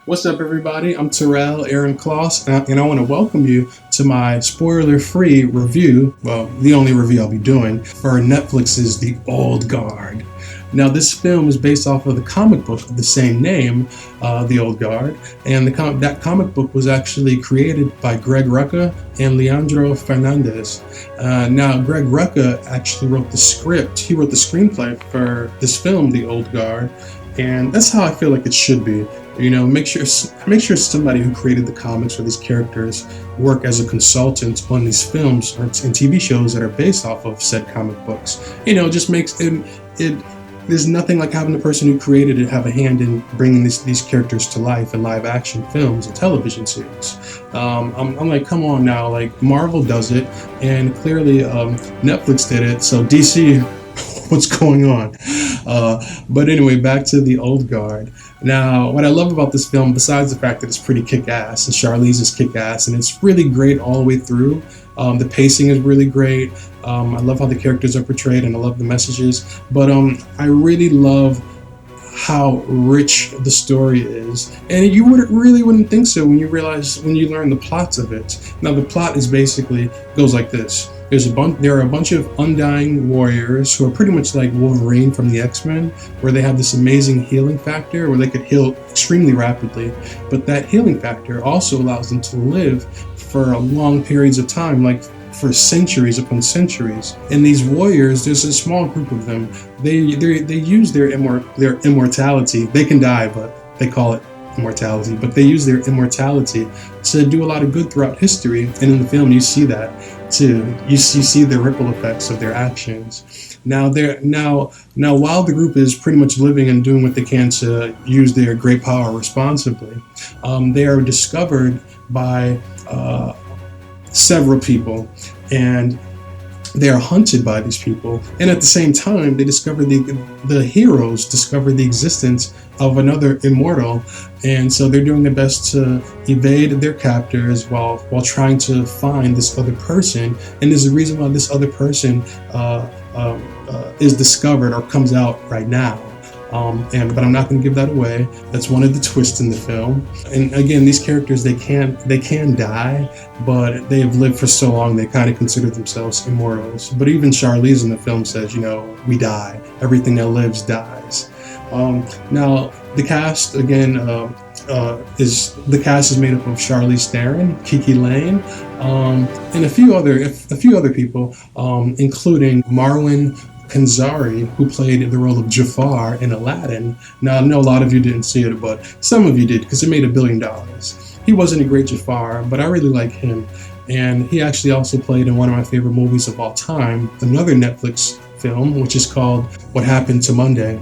What's up, everybody? I'm Terrell Aaron Kloss, and I want to welcome you to my spoiler-free review, well, the only review I'll be doing, for Netflix's The Old Guard. Now, this film is based off of the comic book of the same name, The Old Guard, and that comic book was actually created by Greg Rucka and Leandro Fernandez. Now, Greg Rucka actually wrote the script. He wrote the screenplay for this film, The Old Guard, and that's how I feel like it should be. You know, make sure somebody who created the comics or these characters work as a consultant on these films and TV shows that are based off of said comic books. You know, just makes it. There's nothing like having the person who created it have a hand in bringing these characters to life in live action films and television series. I'm like, come on now, like Marvel does it, and clearly Netflix did it. So DC, what's going on? But anyway, back to The Old Guard. Now, what I love about this film, besides the fact that it's pretty kick-ass, and Charlize is kick-ass, and it's really great all the way through. The pacing is really great. I love how the characters are portrayed, and I love the messages. But I really love how rich the story is, and you wouldn't think so when you learn the plots of it. Now, the plot is basically goes like this. There are a bunch of undying warriors who are pretty much like Wolverine from the X-Men, where they have this amazing healing factor where they could heal extremely rapidly. But that healing factor also allows them to live for long periods of time, like for centuries upon centuries. And these warriors, there's a small group of them. They use their immortality. They can die, but they call it immortality. But they use their immortality to do a lot of good throughout history. And in the film, you see that too. You see the ripple effects of their actions. Now, while the group is pretty much living and doing what they can to use their great power responsibly, they are discovered by several people, and they are hunted by these people. And at the same time, they discover the heroes discover the existence of another immortal, and so they're doing their best to evade their captors while trying to find this other person. And there's a reason why this other person is discovered or comes out right now. But I'm not going to give that away. That's one of the twists in the film. And again, these characters, they can die, but they have lived for so long they kind of consider themselves immortals. But even Charlize in the film says, you know, we die. Everything that lives dies. Now, the cast again is made up of Charlize Theron, Kiki Layne, and a few other people, including Marwan Kanzari, who played the role of Jafar in Aladdin. Now, I know a lot of you didn't see it, but some of you did, because it made $1 billion. He wasn't a great Jafar, but I really like him. And he actually also played in one of my favorite movies of all time, another Netflix film, which is called What Happened to Monday.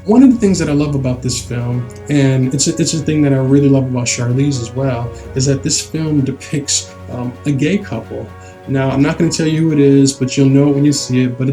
One of the things that I love about this film, and it's a thing that I really love about Charlize as well, is that this film depicts a gay couple. Now, I'm not going to tell you who it is, but you'll know it when you see it. But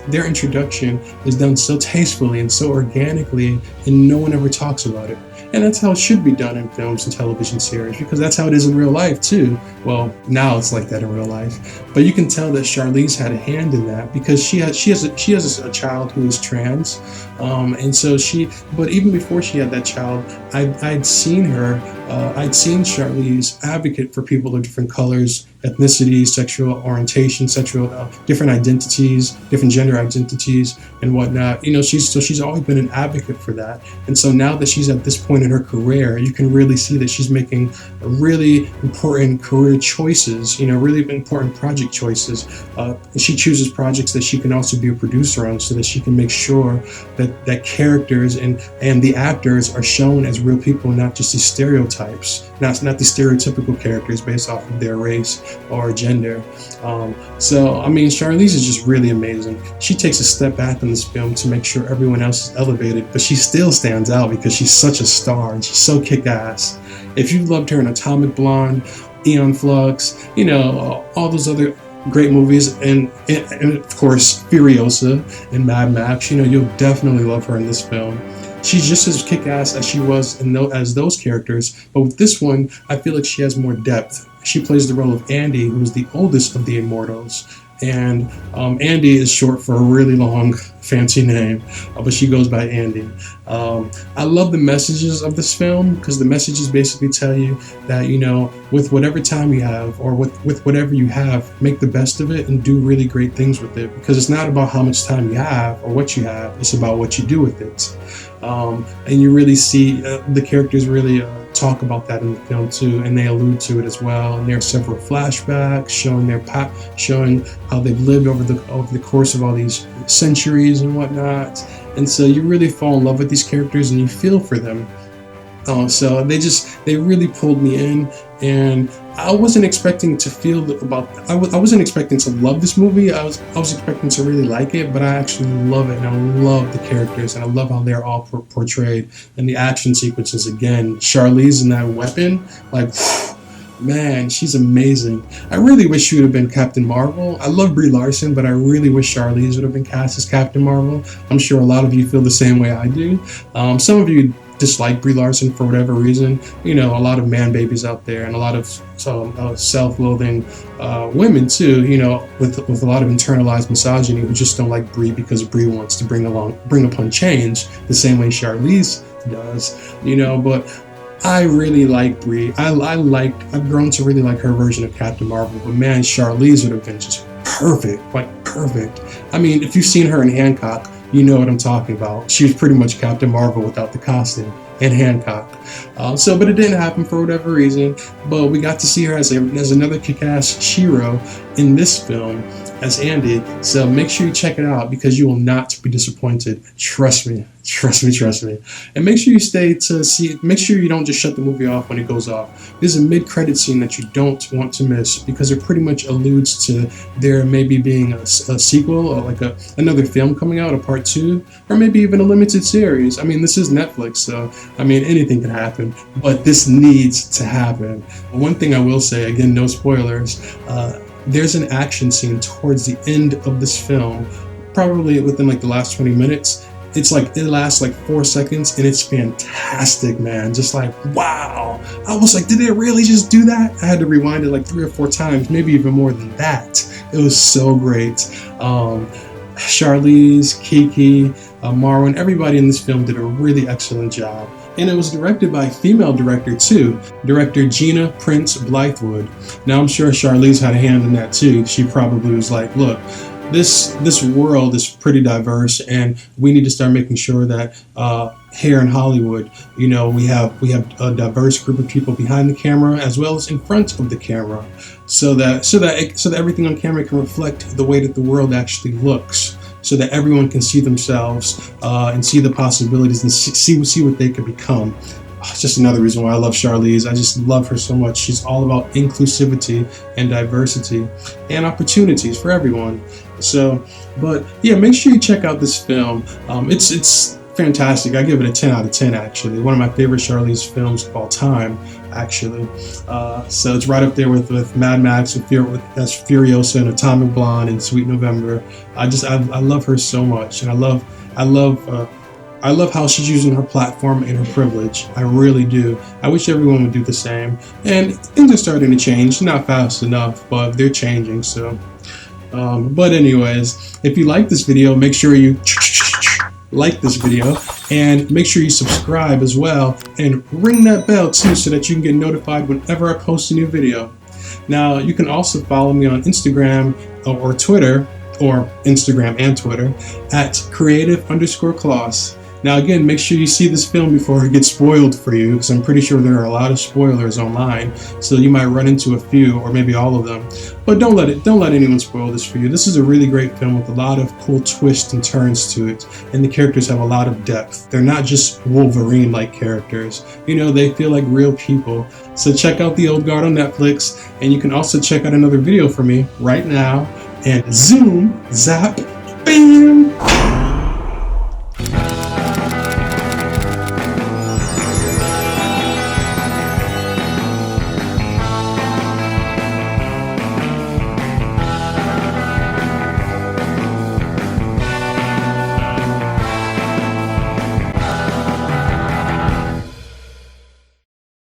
their introduction is done so tastefully and so organically, and no one ever talks about it. And that's how it should be done in films and television series, because that's how it is in real life too. Well, now it's like that in real life. But you can tell that Charlize had a hand in that, because she has a child who is trans, and so But even before she had that child, I'd seen Charlize advocate for people of different colors, ethnicities, sexual orientation, different identities, different gender identities, and whatnot. You know, she's always been an advocate for that. And so now that she's at this point in her career, you can really see that she's making really important career choices. You know, really important project choices. She chooses projects that she can also be a producer on, so that she can make sure that characters and the actors are shown as real people, not just these stereotypes, not these stereotypical characters based off of their race or gender. So, I mean, Charlize is just really amazing. She takes a step back in this film to make sure everyone else is elevated, but she still stands out because she's such a star and she's so kick-ass. If you loved her in Atomic Blonde, Aeon Flux, you know, all those other great movies, and of course Furiosa and Mad Max, you know, you'll definitely love her in this film. She's just as kick-ass as she was as those characters, but with this one, I feel like she has more depth. She plays the role of Andy, who's the oldest of the Immortals, and Andy is short for a really long fancy name, but she goes by Andy. I love the messages of this film because the messages basically tell you that, you know, with whatever time you have or with whatever you have, make the best of it and do really great things with it, because it's not about how much time you have or what you have, it's about what you do with it. And you really see the characters really talk about that in the film too, and they allude to it as well. And there are several flashbacks showing how they've lived over the course of all these centuries and whatnot. And so you really fall in love with these characters and you feel for them. So they really pulled me in, and I wasn't expecting to I wasn't expecting to love this movie. I was expecting to really like it, but I actually love it, and I love the characters, and I love how they're all portrayed, and the action sequences. Again, Charlize and that weapon, like, man, she's amazing. I really wish she would have been Captain Marvel. I love Brie Larson, but I really wish Charlize would have been cast as Captain Marvel. I'm sure a lot of you feel the same way I do. Some of you dislike Brie Larson for whatever reason. You know, a lot of man babies out there, and a lot of self-loathing women too, you know, with a lot of internalized misogyny, who just don't like Brie because Brie wants to bring upon change the same way Charlize does, you know. But I really like Brie. I've grown to really like her version of Captain Marvel, but man, Charlize would have been just perfect, like perfect. I mean, if you've seen her in Hancock, you know what I'm talking about. She was pretty much Captain Marvel without the costume and Hancock. But it didn't happen for whatever reason. But we got to see her as another kick-ass hero in this film as Andy. So make sure you check it out, because you will not be disappointed. Trust me. And make sure you don't just shut the movie off when it goes off. There's a mid-credit scene that you don't want to miss, because it pretty much alludes to there maybe being a sequel, or like another film coming out, a part 2, or maybe even a limited series. I mean, this is Netflix, so I mean, anything can happen, but this needs to happen. One thing I will say, again, no spoilers, there's an action scene towards the end of this film, probably within like the last 20 minutes. It's like, it lasts like 4 seconds, and it's fantastic, man. Just like, wow. I was like, did they really just do that? I had to rewind it like 3 or 4 times, maybe even more than that. It was so great. Charlize, Kiki, Marwan, everybody in this film did a really excellent job. And it was directed by a female director too, director Gina Prince Blythewood. Now I'm sure Charlize had a hand in that too. She probably was like, look, this world is pretty diverse, and we need to start making sure that here in Hollywood, you know, we have a diverse group of people behind the camera as well as in front of the camera, so that everything on camera can reflect the way that the world actually looks, so that everyone can see themselves and see the possibilities and see what they could become. It's just another reason why I love Charlize. I just love her so much. She's all about inclusivity and diversity and opportunities for everyone. So, but yeah, make sure you check out this film. It's fantastic. I give it a 10 out of 10, actually. One of my favorite Charlize films of all time, actually. So it's right up there with Mad Max and Furiosa and Atomic Blonde and Sweet November. I love her so much, and I love how she's using her platform and her privilege. I really do. I wish everyone would do the same. And things are starting to change, not fast enough, but they're changing. So, but anyways, if you like this video, make sure you like this video, and make sure you subscribe as well, and ring that bell too, so that you can get notified whenever I post a new video. Now, you can also follow me on Instagram or Twitter, or Instagram and Twitter, at creative_Klaus. Now again, make sure you see this film before it gets spoiled for you, because I'm pretty sure there are a lot of spoilers online, so you might run into a few or maybe all of them. But don't let anyone spoil this for you. This is a really great film with a lot of cool twists and turns to it, and the characters have a lot of depth. They're not just Wolverine-like characters. You know, they feel like real people. So check out The Old Guard on Netflix, and you can also check out another video from me right now, and zoom, zap, bam!